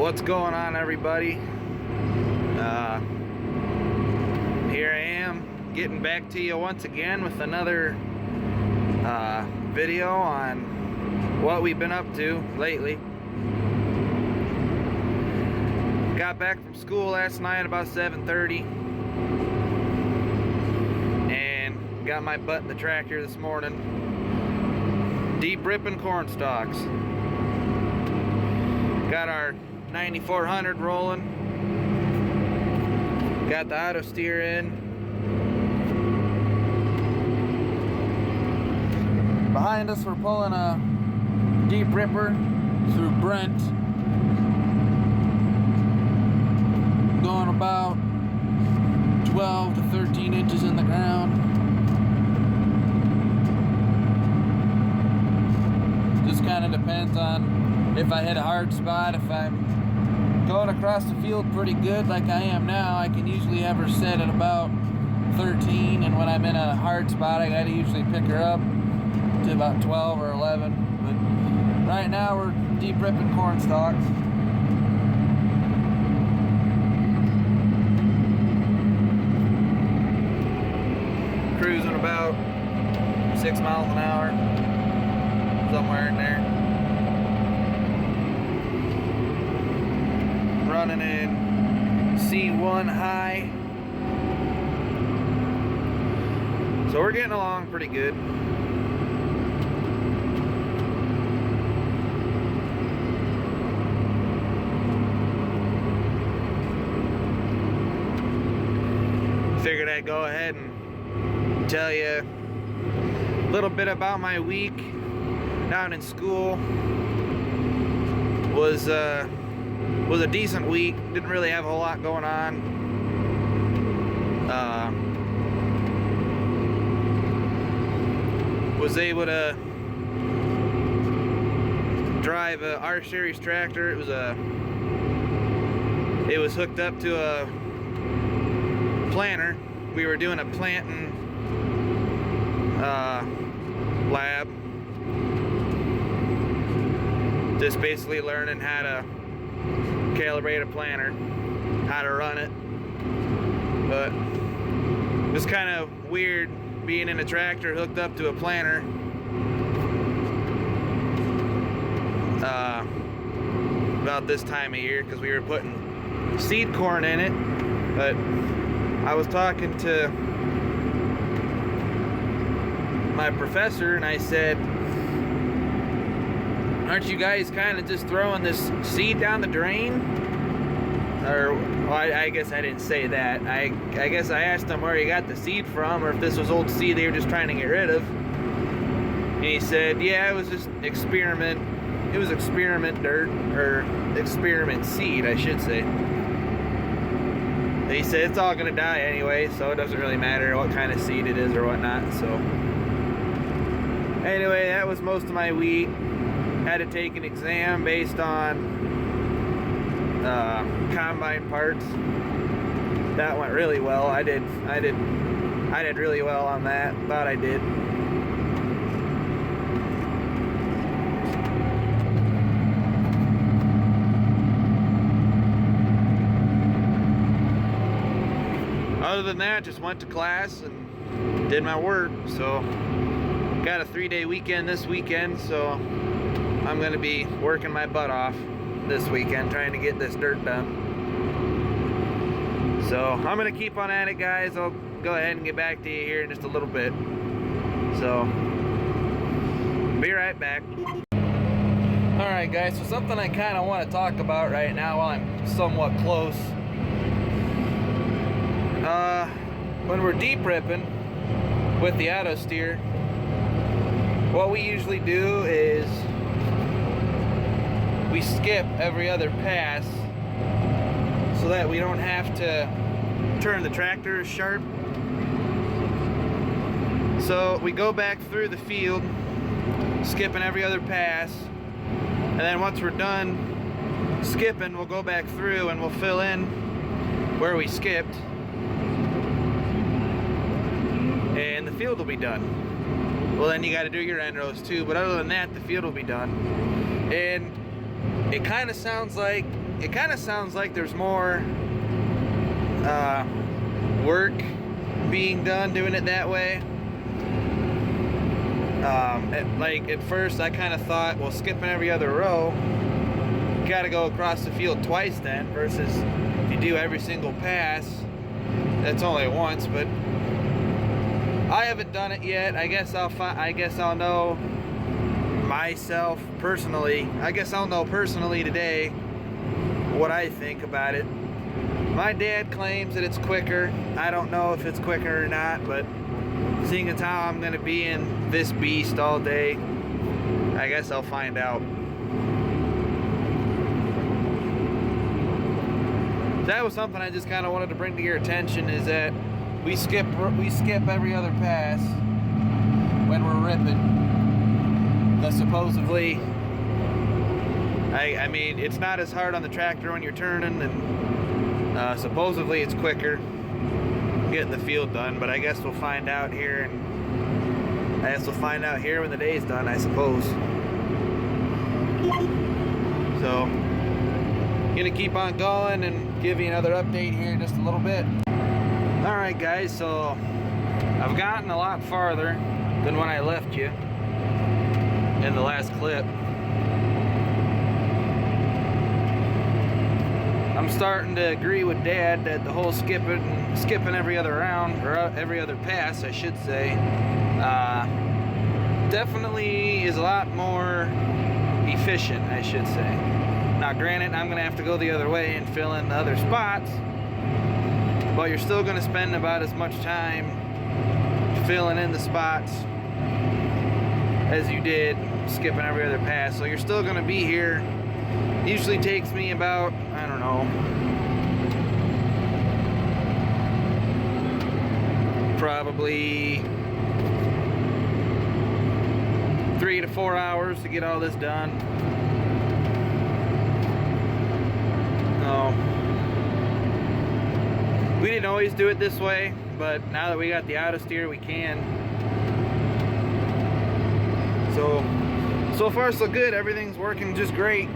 What's going on, everybody? Here I am getting back to you once again with another video on what we've been up to lately. Got back from school last night about 7:30 and got my butt in the tractor this morning, deep ripping corn stalks. Got our 9400 rolling. Got the auto steer in. Behind us, we're pulling a deep ripper through Brent, going about 12 to 13 inches in the ground. Just kind of depends on if I hit a hard spot. If I'm going across the field pretty good like I am now, I can usually have her set at about 13, and when I'm in a hard spot, I gotta usually pick her up to about 12 or 11. But right now we're deep ripping corn stalks. Cruising about 6 miles an hour, somewhere in there. Running in C1 high. So we're getting along pretty good. Figured I'd go ahead and tell you a little bit about my week down in school. Was a decent week. Didn't really have a whole lot going on. Was able to drive a R series tractor. It was hooked up to a planter. We were doing a planting lab. Just basically learning how to calibrate a planter, how to run it. But it's kind of weird being in a tractor hooked up to a planter. About this time of year, because we were putting seed corn in it. But I was talking to my professor and I said, aren't you guys kind of just throwing this seed down the drain? Or, well, I guess I didn't say that. I guess I asked him where he got the seed from, or if this was old seed they were just trying to get rid of. And he said, yeah, it was just experiment. It was experiment dirt, or experiment seed, I should say. He said it's all gonna die anyway, so it doesn't really matter what kind of seed it is or whatnot. So anyway, that was most of my week. Had to take an exam based on combine parts. That went really well. I did really well on that. Thought I did. Other than that, just went to class and did my work. So got a 3-day weekend this weekend, so I'm gonna be working my butt off this weekend trying to get this dirt done. So I'm gonna keep on at it, guys. I'll go ahead and get back to you here in just a little bit. So be right back. Alright guys, so something I kinda wanna talk about right now while I'm somewhat close. When we're deep ripping with the auto steer, what we usually do is we skip every other pass so that we don't have to turn the tractor sharp. So we go back through the field, skipping every other pass, and then once we're done skipping, we'll go back through and we'll fill in where we skipped, and the field will be done. Well, then you got to do your end rows too, but other than that, the field will be done. And it kind of sounds like it kind of sounds like there's more work being done doing it that way. Like at first I kind of thought, well, skipping every other row, you gotta go across the field twice then, versus if you do every single pass, that's only once. But I haven't done it yet. I guess I'll know myself personally. I guess I'll know personally today what I think about it. My dad claims that it's quicker. I don't know if it's quicker or not, but seeing as how I'm gonna be in this beast all day, I guess I'll find out. That was something I just kind of wanted to bring to your attention, is that we skip every other pass when we're ripping. The supposedly, I mean, it's not as hard on the tractor when you're turning, and supposedly it's quicker getting the field done, but I guess we'll find out here, and I guess we'll find out here when the day's done, I suppose. So, gonna keep on going and give you another update here in just a little bit. Alright guys, so I've gotten a lot farther than when I left you in the last clip. I'm starting to agree with Dad that the whole skipping every other round, or every other pass I should say, definitely is a lot more efficient, I should say. Now granted, I'm gonna have to go the other way and fill in the other spots, but you're still gonna spend about as much time filling in the spots as you did skipping every other pass. So you're still gonna be here. Usually takes me about, I don't know, probably 3 to 4 hours to get all this done. We didn't always do it this way, but now that we got the auto steer, we can. So far so good. Everything's working just great.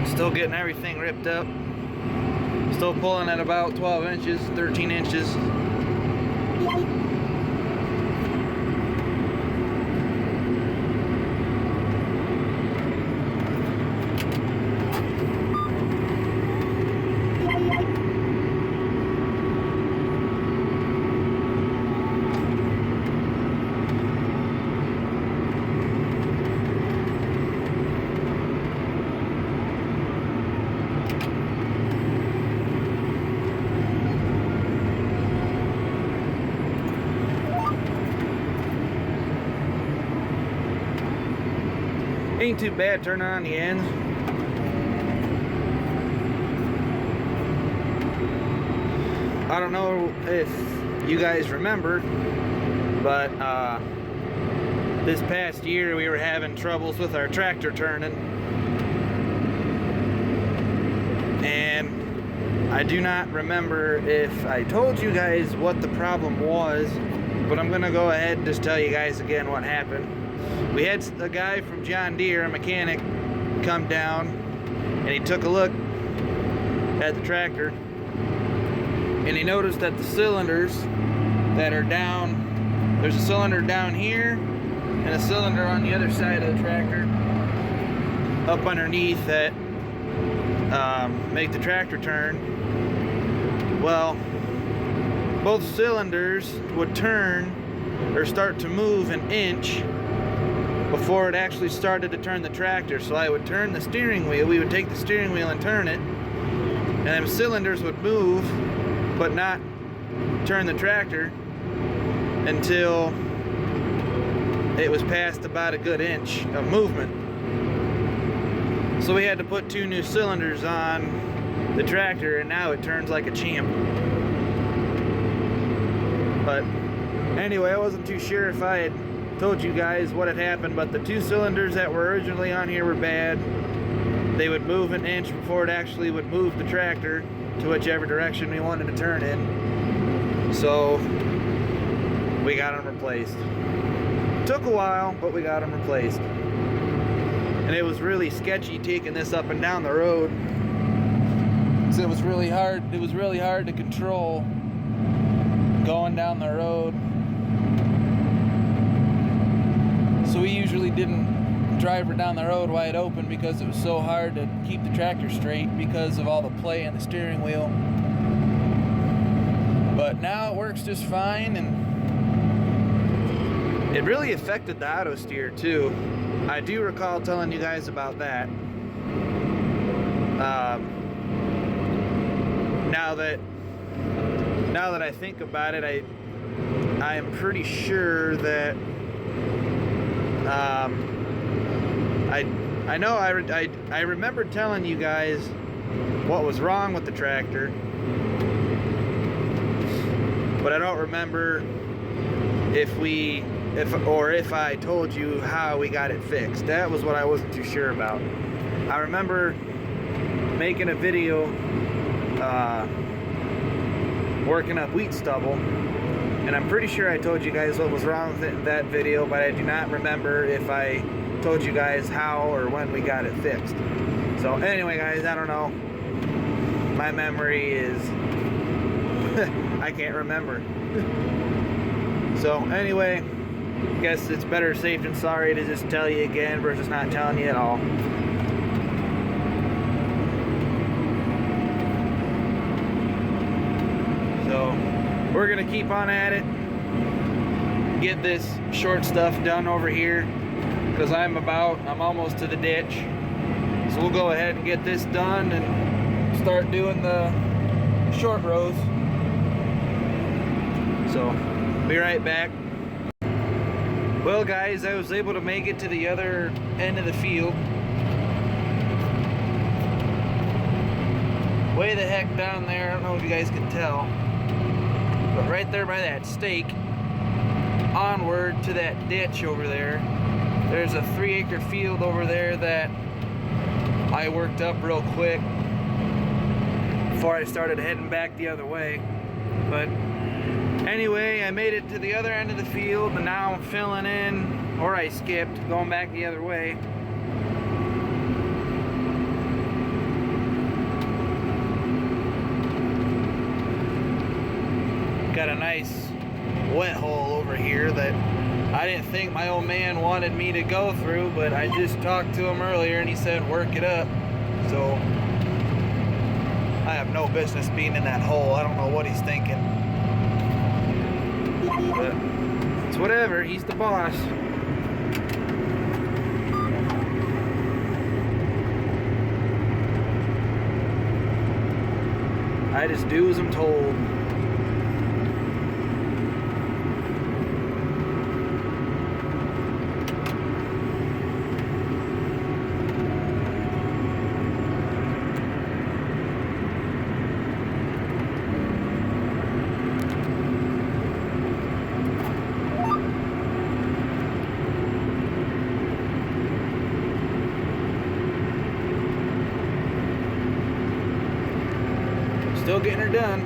Still getting everything ripped up. Still pulling at about 12 inches, 13 inches. Ain't too bad turning on the ends. I don't know if you guys remember, but this past year we were having troubles with our tractor turning, and I do not remember if I told you guys what the problem was, but I'm gonna go ahead and just tell you guys again what happened. We had a guy from John Deere, a mechanic, come down, and he took a look at the tractor, and he noticed that the cylinders that are down, there's a cylinder down here and a cylinder on the other side of the tractor up underneath that make the tractor turn. Well, both cylinders would turn or start to move an inch before it actually started to turn the tractor. So I would turn the steering wheel, we would take the steering wheel and turn it, and them cylinders would move but not turn the tractor until it was past about a good inch of movement. So we had to put 2 new cylinders on the tractor, and now it turns like a champ. But anyway, I wasn't too sure if I had told you guys what had happened, but the 2 cylinders that were originally on here were bad. They would move an inch before it actually would move the tractor to whichever direction we wanted to turn in. So we got them replaced. Took a while, but we got them replaced. And it was really sketchy taking this up and down the road. So it was really hard to control going down the road. So we usually didn't drive her down the road wide open because it was so hard to keep the tractor straight because of all the play in the steering wheel. But now it works just fine, and it really affected the auto steer too. I do recall telling you guys about that. Now that I think about it, I am pretty sure that I remember telling you guys what was wrong with the tractor, but I don't remember if I told you how we got it fixed. That was what I wasn't too sure about. I remember making a video working up wheat stubble, and I'm pretty sure I told you guys what was wrong with it in that video, but I do not remember if I told you guys how or when we got it fixed. So anyway, guys, I don't know. My memory is I can't remember. So anyway, I guess it's better safe than sorry to just tell you again versus not telling you at all. So we're gonna keep on at it, get this short stuff done over here, because I'm almost to the ditch. So we'll go ahead and get this done and start doing the short rows. So be right back. Well guys, I was able to make it to the other end of the field. Way the heck down there, I don't know if you guys can tell, but right there by that stake, onward to that ditch over there, there's a 3-acre field over there that I worked up real quick before I started heading back the other way. But anyway, I made it to the other end of the field, and now I'm filling in, or I skipped, going back the other way. Got a nice wet hole over here that I didn't think my old man wanted me to go through, but I just talked to him earlier and he said work it up. So I have no business being in that hole. I don't know what he's thinking. But it's whatever, he's the boss. I just do as I'm told. Still getting her done.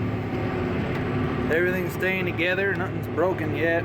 Everything's staying together, nothing's broken yet.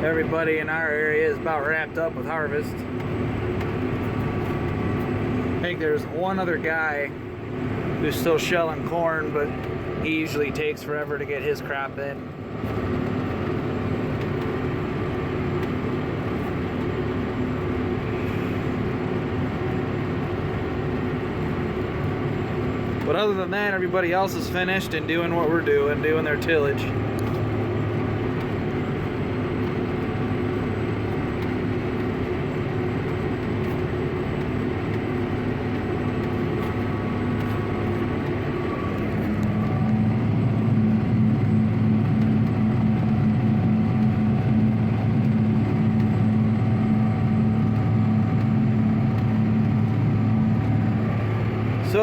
Everybody in our area is about wrapped up with harvest. I think there's one other guy who's still shelling corn, but he usually takes forever to get his crop in. But other than that, everybody else is finished and doing what we're doing their tillage.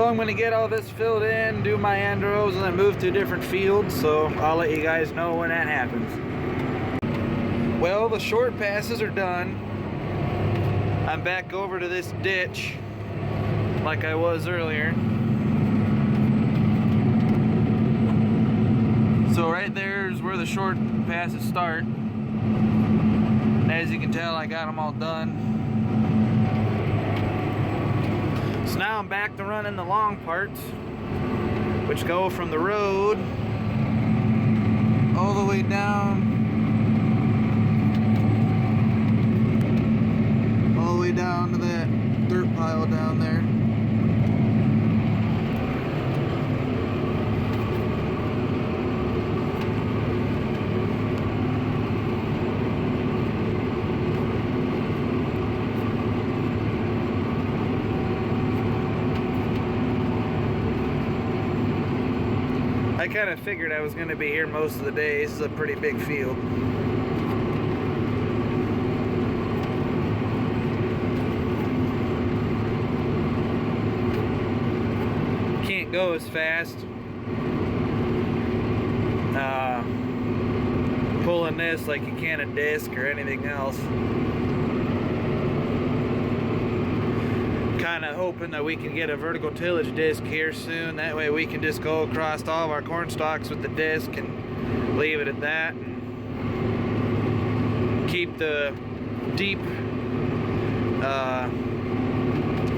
So I'm going to get all this filled in, do my end rows, and then move to a different field. So I'll let you guys know when that happens. Well, the short passes are done. I'm back over to this ditch like I was earlier. So right there is where the short passes start. And as you can tell, I got them all done. So now I'm back to running the long parts, which go from the road all the way down, to that dirt pile down there. I kind of figured I was going to be here most of the day. This is a pretty big field. Can't go as fast pulling this like you can a disc or anything else. Kind of hoping that we can get a vertical tillage disc here soon. That way we can just go across all of our corn stalks with the disc and leave it at that, and keep the deep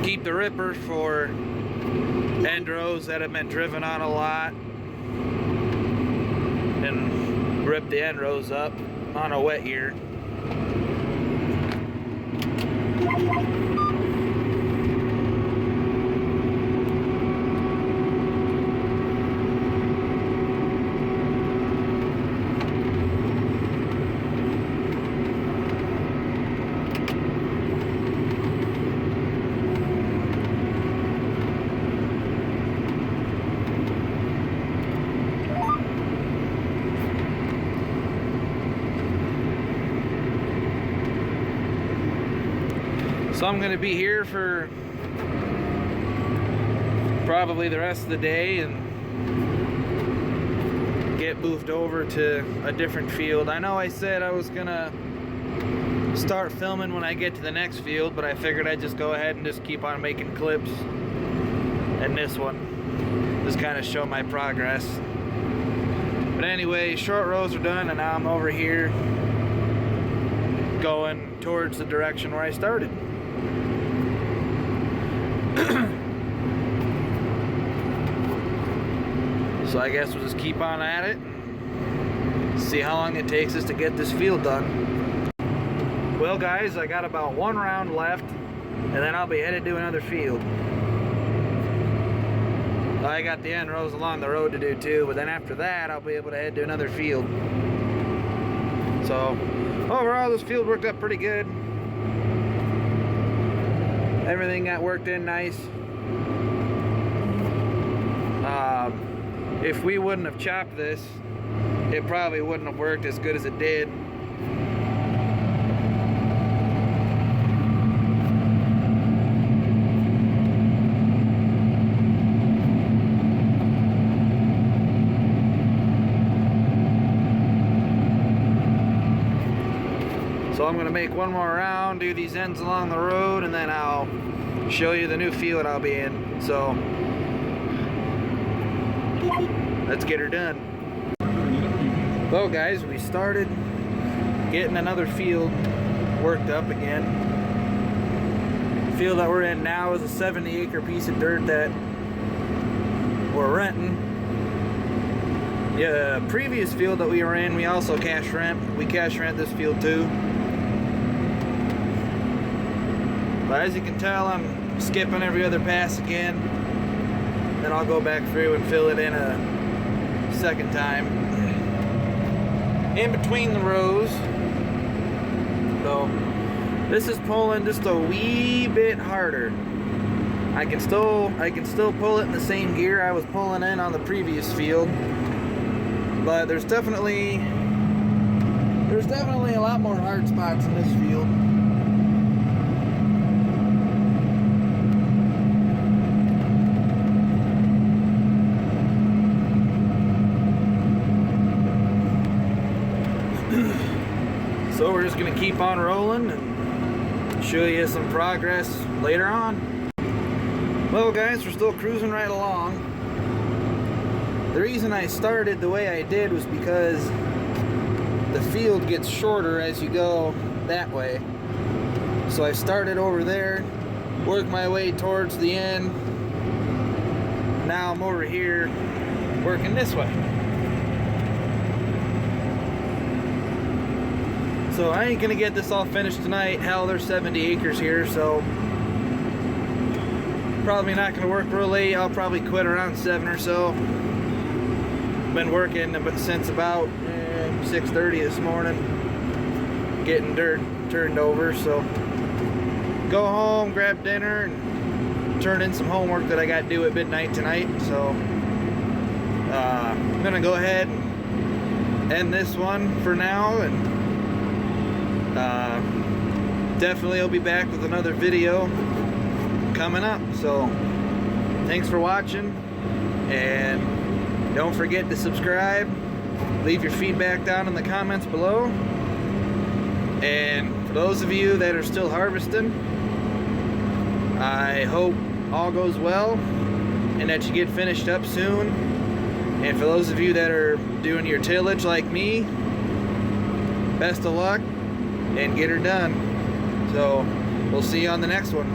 keep the rippers for end rows that have been driven on a lot, and rip the end rows up on a wet year. So I'm going to be here for probably the rest of the day and get moved over to a different field. I know I said I was going to start filming when I get to the next field, but I figured I'd just go ahead and just keep on making clips in this one. Just kind of show my progress. But anyway, short rows are done, and now I'm over here going towards the direction where I started. So I guess we'll just keep on at it and see how long it takes us to get this field done. Well guys, I got about one round left and then I'll be headed to another field. I got the end rows along the road to do too, but then after that I'll be able to head to another field. So overall this field worked out pretty good. Everything got worked in nice. If we wouldn't have chopped this, it probably wouldn't have worked as good as it did. So I'm going to make one more round, do these ends along the road, and then I'll show you the new field I'll be in. So let's get her done. Well guys, we started getting another field worked up again. The field that we're in now is a 70-acre piece of dirt that we're renting. Yeah, the previous field that we were in, we also cash rent. We cash rent this field too. But as you can tell, I'm skipping every other pass again. Then I'll go back through and fill it in a second time. In between the rows. So this is pulling just a wee bit harder. I can still pull it in the same gear I was pulling in on the previous field. But there's definitely a lot more hard spots in this field. So we're just gonna keep on rolling and show you some progress later on. Well guys, we're still cruising right along. The reason I started the way I did was because the field gets shorter as you go that way. So I started over there, worked my way towards the end. Now I'm over here working this way. So I ain't gonna get this all finished tonight. Hell, there's 70 acres here, so probably not gonna work real late. I'll probably quit around 7 or so. Been working since about 6:30 this morning, getting dirt turned over. So go home, grab dinner, and turn in some homework that I got due at midnight tonight. So I'm gonna go ahead and end this one for now, and definitely I'll be back with another video coming up. So thanks for watching, and don't forget to subscribe. Leave your feedback down in the comments below. And for those of you that are still harvesting, I hope all goes well and that you get finished up soon. And for those of you that are doing your tillage like me, best of luck and get her done. So we'll see you on the next one.